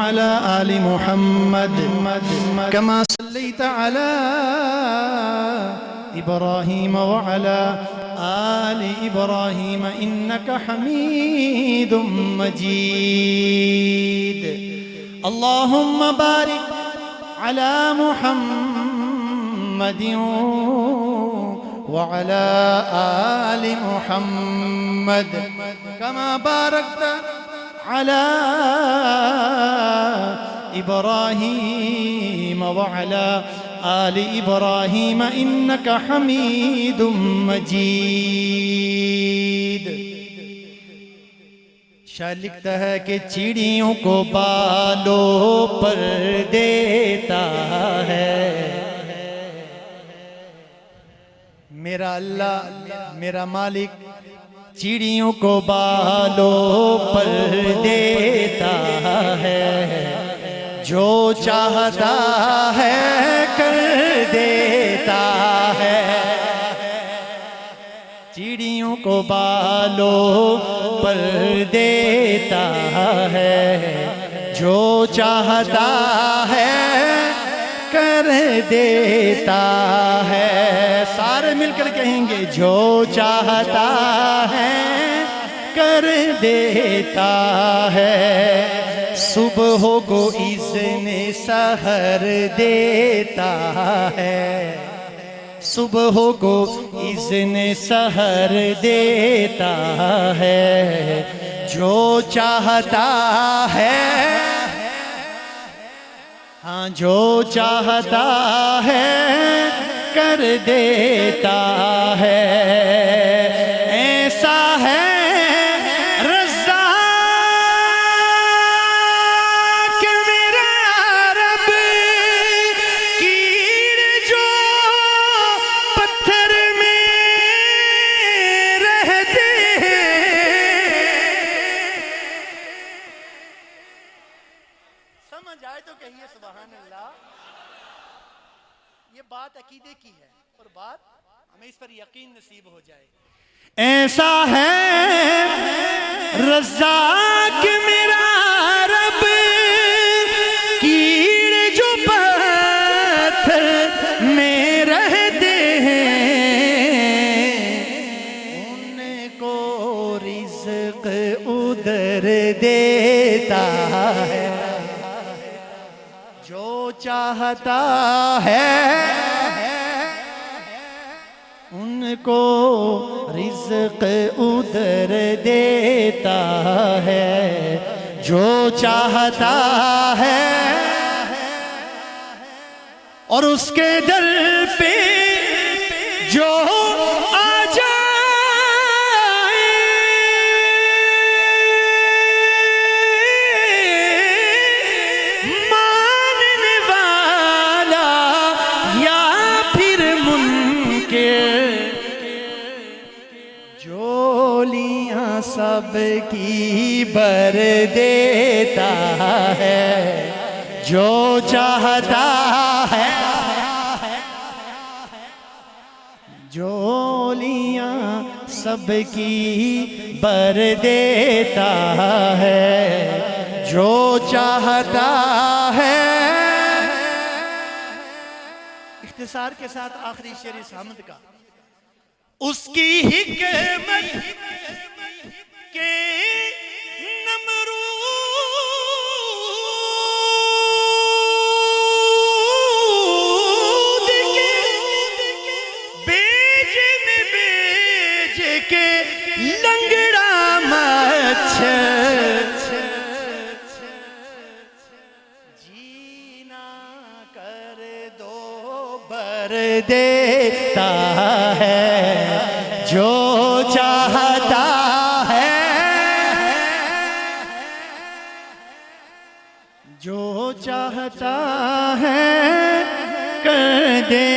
वअला आलि मुहम्मद कमा सल्लैत अला इब्राहीम वअला आलि इब्राहीम इन्नका हमीदुम मजीद। अल्लाहुम्मा बारिक अला मुहम्मदिन वअला आलि मुहम्मद कमा बारकत अला इब्राहीम वअला आलि इब्राहीम इन्नका हमीदुम मजीद। शायर लिखता है कि चिड़ियों को बालों पर देता है मेरा अल्लाह मेरा मालिक, चिड़ियों को बालों पर देता है, जो चाहता है कर देता है। चिड़ियों को बालों पर देता है, जो चाहता है कर देता है। सारे मिलकर कहेंगे, जो चाहता है कर देता है। सुबह को इज़्ने सहर देता है, सुबह को इज़्ने सहर देता है, जो चाहता है, हाँ जो चाहता है कर देता है। ऐसा है रज़्ज़ाक़ मेरा रब, कीड़े जो पत्थर में रहते हैं। समझ आए तो कहिए सुभान अल्लाह। ये बात अकीदे की है और बात हमें इस पर यकीन नसीब हो जाए। ऐसा है रज़्ज़ाक़ मेरा रब, कीड़े जो पत्थर में रहते हैं, उनको रिज़्क़ उधर देता है, जो चाहता है उनको रिज़्क़ उधर देता है, जो चाहता है। और उसके दर पे जो आ जाए, मानने वाला या फिर मुनकिर, झोलियां सबकी भर देता है, जो चाहता है। झोलियां सबकी भर देता है, जो चाहता है। इख्तिसार के साथ आखिरी शेर इस हमद का। उसकी हिकमत के नमरूद के बेज में बेज के लंगड़ा मच्छर, जीना कर दो बर देता है, जो चाहता है, जो चाहता है कर दे